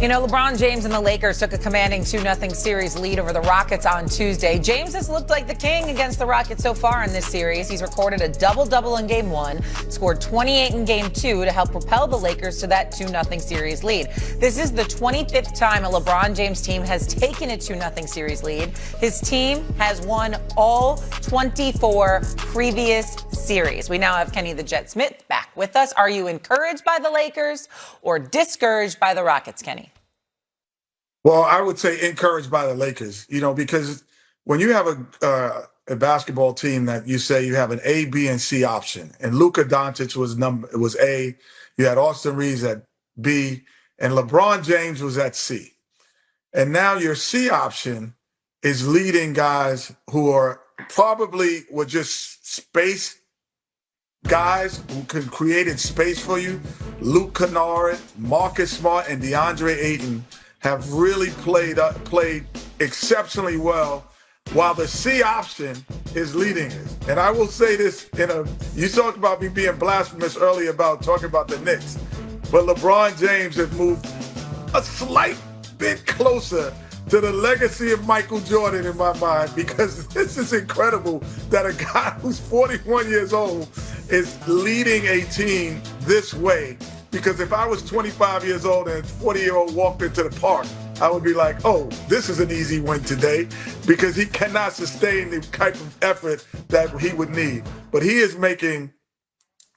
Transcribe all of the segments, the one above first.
You know, LeBron James and the Lakers took a commanding 2-0 series lead over the Rockets on Tuesday. James has looked like the king against the Rockets so far in this series. He's recorded a double-double in Game 1, scored 28 in Game 2 to help propel the Lakers to that 2-0 series lead. This is the 25th time a LeBron James team has taken a 2-0 series lead. His team has won all 24 previous series. We now have Kenny the Jet Smith back with us. Are you encouraged by the Lakers or discouraged by the Rockets, Kenny? Well, I would say encouraged by the Lakers, because when you have a basketball team that you say you have an A, B, and C option, and Luka Doncic was A, you had Austin Reeves at B, and LeBron James was at C. And now your C option is leading guys who are probably were just space guys who can create space for you. Luke Kennard, Marcus Smart, and DeAndre Ayton have really played exceptionally well, while the C option is leading us. And I will say this, you talked about me being blasphemous earlier about talking about the Knicks, but LeBron James has moved a slight bit closer to the legacy of Michael Jordan in my mind, because this is incredible that a guy who's 41 years old is leading a team this way. Because if I was 25 years old and a 40-year-old walked into the park, I would be like, oh, this is an easy win today, because he cannot sustain the type of effort that he would need. But he is making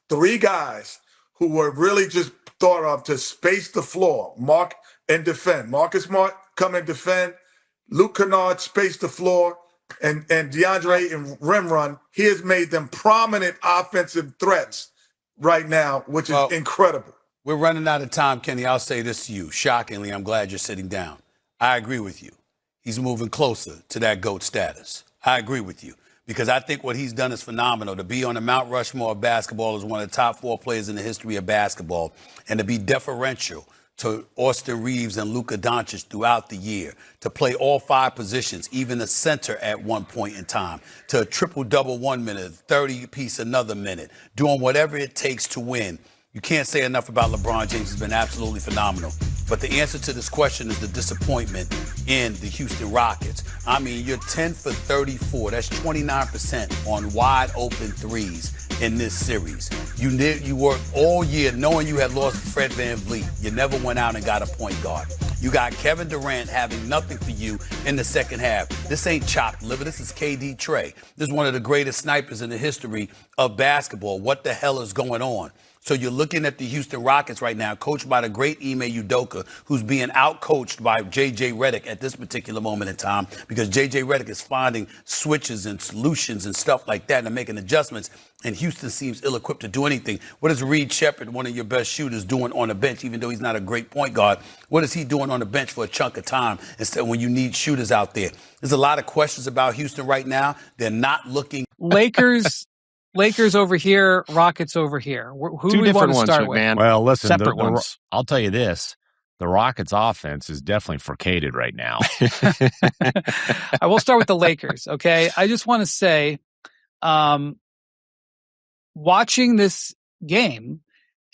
three guys who were really just thought of to space the floor, mark and defend. Marcus Smart come and defend. Luke Kennard space the floor. And DeAndre Ayton rim run. He has made them prominent offensive threats right now, which is incredible. We're running out of time, Kenny. I'll say this to you. Shockingly, I'm glad you're sitting down. I agree with you. He's moving closer to that GOAT status. I agree with you, because I think what he's done is phenomenal. To be on the Mount Rushmore of basketball as one of the top 4 players in the history of basketball, and to be deferential to Austin Reeves and Luka Doncic throughout the year, to play all 5 positions, even the center at one point in time, to a triple-double 1 minute, 30-piece another minute, doing whatever it takes to win. You can't say enough about LeBron James. He's been absolutely phenomenal. But the answer to this question is the disappointment in the Houston Rockets. I mean, you're 10 for 34. That's 29% on wide open threes in this series. You worked all year knowing you had lost Fred VanVleet. You never went out and got a point guard. You got Kevin Durant having nothing for you in the second half. This ain't chopped liver. This is KD Trey. This is one of the greatest snipers in the history of basketball. What the hell is going on? So you're looking at the Houston Rockets right now, coached by the great Ime Udoka, who's being out-coached by J.J. Redick at this particular moment in time, because J.J. Redick is finding switches and solutions and stuff like that and making adjustments, and Houston seems ill-equipped to do anything. What is Reed Shepherd, one of your best shooters, doing on the bench, even though he's not a great point guard? What is he doing on the bench for a chunk of time instead when you need shooters out there? There's a lot of questions about Houston right now. They're not looking... Lakers over here, Rockets over here. Who Two do we different want to ones, start with? man. Well, listen, separate ones. I'll tell you this. The Rockets offense is definitely forcated right now. I will start with the Lakers, okay? I just want to say, watching this game,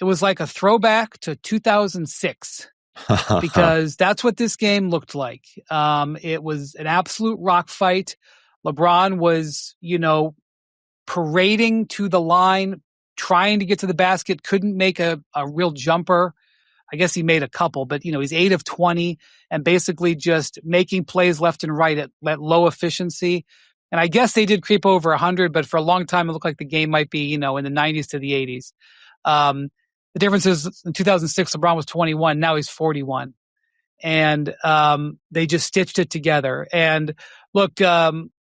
it was like a throwback to 2006 because that's what this game looked like. It was an absolute rock fight. LeBron was, parading to the line, trying to get to the basket, couldn't make a real jumper. I guess he made a couple, but, he's 8 of 20 and basically just making plays left and right at low efficiency. And I guess they did creep over 100, but for a long time, it looked like the game might be, in the 90s to the 80s. The difference is in 2006, LeBron was 21. Now he's 41. And they just stitched it together. And look,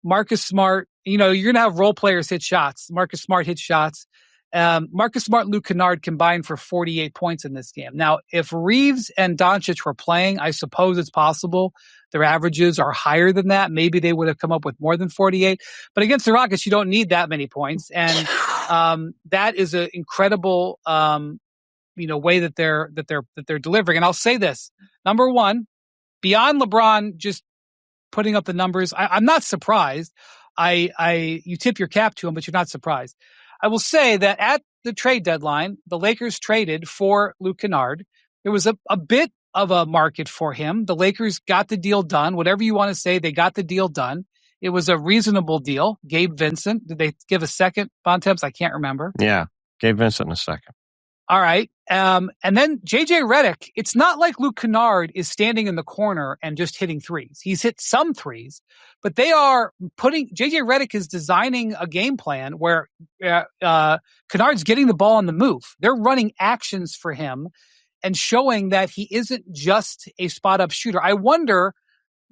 Marcus Smart, you're going to have role players hit shots. Marcus Smart hit shots. Marcus Smart and Luke Kennard combined for 48 points in this game. Now, if Reeves and Doncic were playing, I suppose it's possible their averages are higher than that. Maybe they would have come up with more than 48. But against the Rockets, you don't need that many points. And that is an incredible way that they're delivering. And I'll say this. Number one, beyond LeBron just putting up the numbers, I'm not surprised. You tip your cap to him, but you're not surprised. I will say that at the trade deadline, the Lakers traded for Luke Kennard. There was a bit of a market for him. The Lakers got the deal done. Whatever you want to say, they got the deal done. It was a reasonable deal. Gabe Vincent, did they give a second, Bontemps? I can't remember. Yeah, Gabe Vincent in a second. All right. And then JJ Redick, it's not like Luke Kennard is standing in the corner and just hitting threes. He's hit some threes, but they are JJ Redick is designing a game plan where Kennard's getting the ball on the move. They're running actions for him and showing that he isn't just a spot up shooter. I wonder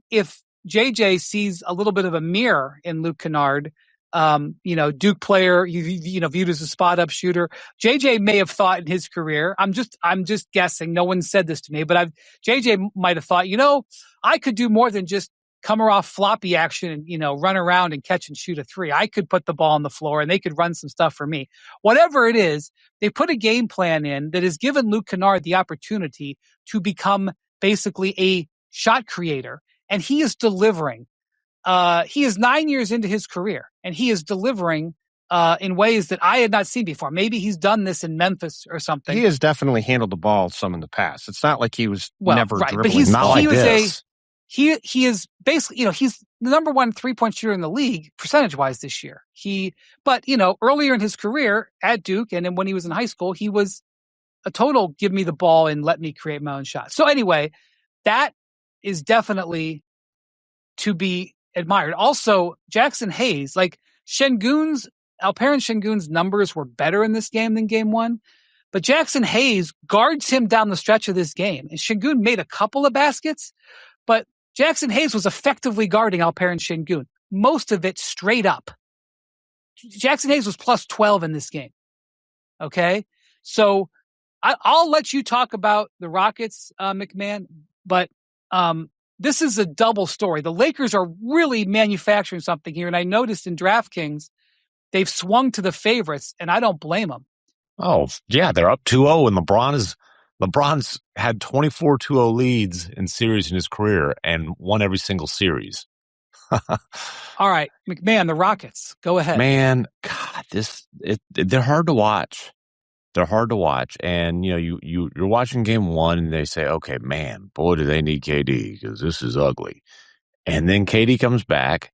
if JJ sees a little bit of a mirror in Luke Kennard. Duke player, viewed as a spot up shooter. JJ may have thought in his career, I'm just guessing. No one said this to me, but JJ might have thought, I could do more than just come off floppy action and, run around and catch and shoot a three. I could put the ball on the floor and they could run some stuff for me. Whatever it is, they put a game plan in that has given Luke Kennard the opportunity to become basically a shot creator. And he is delivering. He is 9 years into his career, and he is delivering in ways that I had not seen before. Maybe he's done this in Memphis or something. He has definitely handled the ball some in the past. It's not like he was never right, dribbling. But Not like this. He is basically, he's the number one 3-point shooter in the league percentage-wise this year. But earlier in his career at Duke and then when he was in high school, he was a total give me the ball and let me create my own shot. So anyway, that is definitely to be admired. Also, Jackson Hayes, like Alperen Şengün's numbers were better in this game than game one, but Jackson Hayes guards him down the stretch of this game. And Şengün made a couple of baskets, but Jackson Hayes was effectively guarding Alperen Şengün, most of it straight up. Jackson Hayes was plus 12 in this game. Okay? So I'll let you talk about the Rockets, McMahon, but this is a double story. The Lakers are really manufacturing something here. And I noticed in DraftKings, they've swung to the favorites, and I don't blame them. Oh, yeah, they're up 2-0, and LeBron's had 24-2-0 leads in series in his career and won every single series. All right, McMahon, the Rockets, go ahead. Man, God, they're hard to watch. They're hard to watch, and you're watching game one, and they say, "Okay, man, boy, do they need KD because this is ugly." And then KD comes back,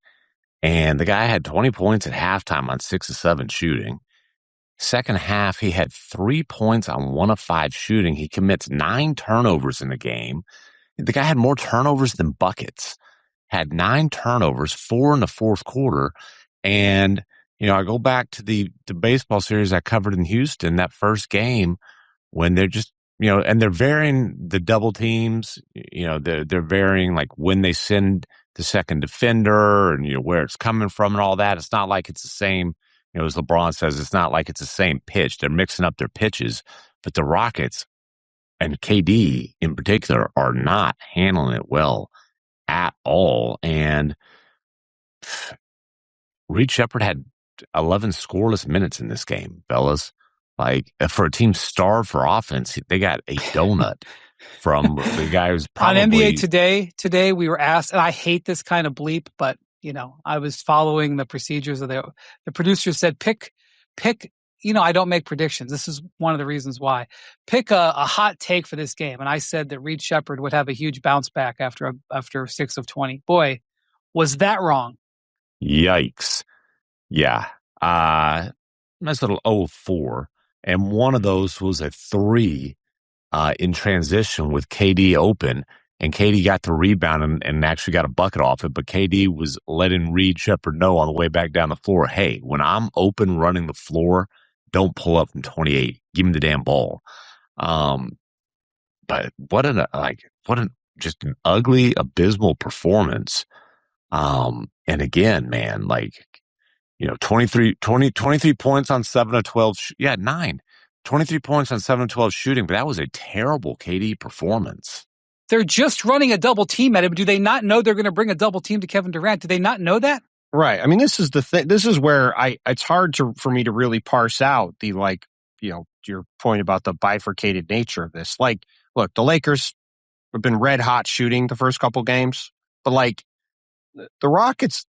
and the guy had 20 points at halftime on 6 of 7 shooting. Second half, he had 3 points on 1 of 5 shooting. He commits 9 turnovers in the game. The guy had more turnovers than buckets. Had 9 turnovers, 4 in the fourth quarter, and. I go back to the baseball series I covered in Houston, that first game when they're just, and they're varying the double teams, they're varying like when they send the second defender and, where it's coming from and all that. It's not like it's the same, as LeBron says, it's not like it's the same pitch. They're mixing up their pitches, but the Rockets and KD in particular are not handling it well at all. And Reed Shepherd had 11 scoreless minutes in this game, fellas. Like, for a team starved for offense, they got a donut from the guy who's probably... On NBA Today, we were asked, and I hate this kind of bleep, but, I was following the procedures of the producer said, pick, I don't make predictions. This is one of the reasons why. Pick a hot take for this game. And I said that Reed Shepherd would have a huge bounce back after 6 of 20. Boy, was that wrong. Yikes. Yeah. Nice little 0-4. And one of those was a 3 in transition with KD open. And KD got the rebound and actually got a bucket off it. But KD was letting Reed Shepherd know on the way back down the floor, hey, when I'm open running the floor, don't pull up from 28. Give me the damn ball. But what an just an ugly, abysmal performance. And again, man, 23 points on 7 of 12. 9. 23 points on 7 of 12 shooting, but that was a terrible KD performance. They're just running a double team at him. Do they not know they're going to bring a double team to Kevin Durant? Do they not know that? Right. I mean, this is the thing. This is where it's hard for me to really parse out the, your point about the bifurcated nature of this. Like, look, the Lakers have been red hot shooting the first couple games, but the Rockets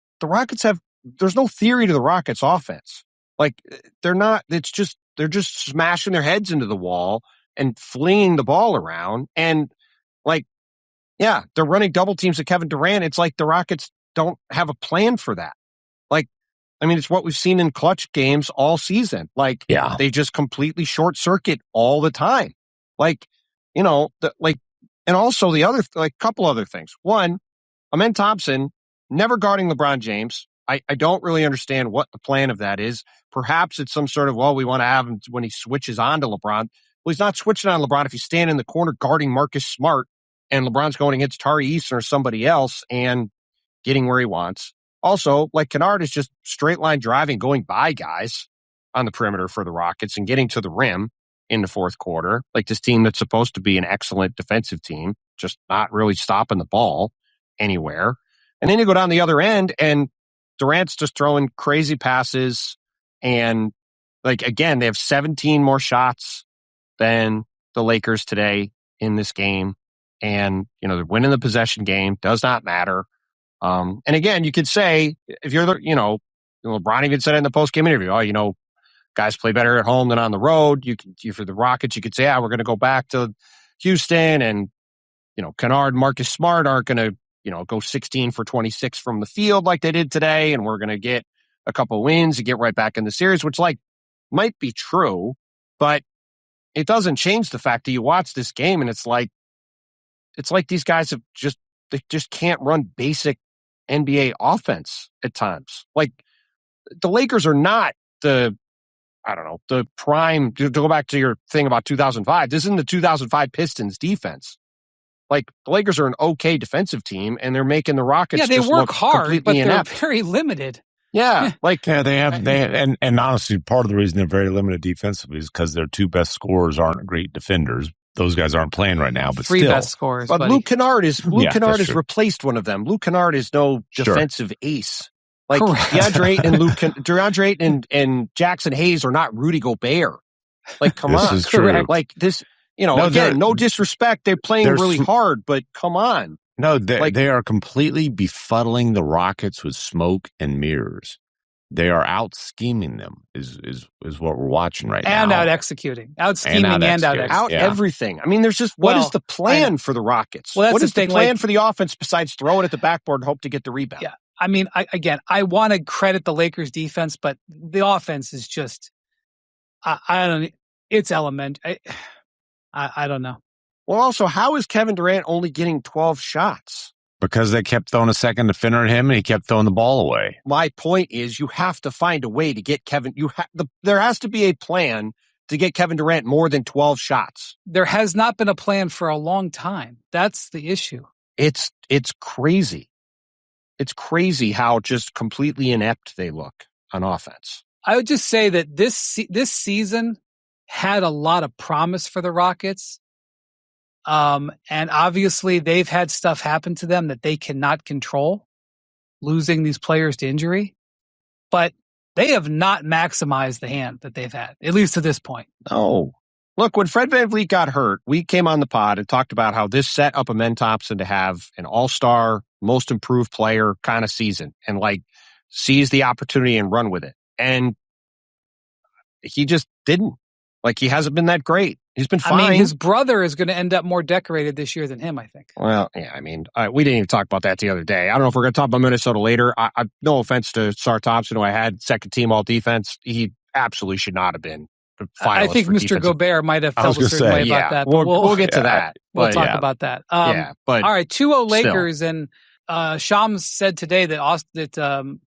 have, there's no theory to the Rockets offense. They're just smashing their heads into the wall and flinging the ball around. And Like, yeah, they're running double teams at Kevin Durant. It's like the Rockets don't have a plan for that. Like, I mean, it's what we've seen in clutch games all season. Like, Yeah. they just completely short circuit all the time. Like, and also the other, couple other things. One, Amen Thompson never guarding LeBron James. I don't really understand what the plan of that is. Perhaps it's some sort of, we want to have him when he switches on to LeBron. Well, he's not switching on LeBron if he's standing in the corner guarding Marcus Smart and LeBron's going against Tari Eason or somebody else and getting where he wants. Also, Kennard is just straight line driving, going by guys on the perimeter for the Rockets and getting to the rim in the fourth quarter. Like this team that's supposed to be an excellent defensive team, just not really stopping the ball anywhere. And then you go down the other end and Durant's just throwing crazy passes. And again, they have 17 more shots than the Lakers today in this game. And, they're winning the possession game. Does not matter. And again, you could say, if you're LeBron even said it in the post-game interview, guys play better at home than on the road. For the Rockets, you could say, we're going to go back to Houston and, Kennard and Marcus Smart aren't going to, go 16 for 26 from the field like they did today. And we're going to get a couple wins and get right back in the series, which might be true, but it doesn't change the fact that you watch this game and it's like these guys they just can't run basic NBA offense at times. Like the Lakers are not the prime, to go back to your thing about 2005, this isn't the 2005 Pistons defense. Like the Lakers are an okay defensive team and they're making the Rockets they just work look hard, completely but they're inept. very limited. Yeah. And honestly, part of the reason they're very limited defensively is because their two best scorers aren't great defenders. Those guys aren't playing right now, but three still. best scorers. But buddy. Luke Kennard has true. replaced one of them. Luke Kennard is no defensive ace. Like Correct. DeAndre Ayton and Jackson Hayes are not Rudy Gobert. Like, come on. This is true. Correct. Like this, again, no disrespect. They're playing really hard, but come on. No, they are completely befuddling the Rockets with smoke and mirrors. They are out scheming them is what we're watching right now. And out executing. Out scheming and out executing. Out everything. I mean, there's just, what is the plan for the Rockets? Well, what is the plan for the offense besides throw it at the backboard and hope to get the rebound? Yeah. I mean, I want to credit the Lakers defense, but the offense is just, I don't, it's elementary. I don't know. Well, also, how is Kevin Durant only getting 12 shots? Because they kept throwing a second defender at him and he kept throwing the ball away. My point is you have to find a way to get Kevin. There has to be a plan to get Kevin Durant more than 12 shots. There has not been a plan for a long time. That's the issue. It's crazy. It's crazy how just completely inept they look on offense. I would just say that this season had a lot of promise for the Rockets. And obviously they've had stuff happen to them that they cannot control, losing these players to injury, but they have not maximized the hand that they've had, at least to this point. No. Look, when Fred VanVleet got hurt, we came on the pod and talked about how this set up Amen Thompson to have an all-star, most improved player kind of season and seize the opportunity and run with it. And he just didn't. He hasn't been that great. He's been fine. I mean, his brother is going to end up more decorated this year than him, I think. Well, yeah, I mean, we didn't even talk about that the other day. I don't know if we're going to talk about Minnesota later. I no offense to Sar Thompson, who I had second team all defense. He absolutely should not have been. I think Mr. Gobert might have felt a certain way about that. But we'll get to that. We'll talk about that. But all right, 2-0 Lakers, and Shams said today that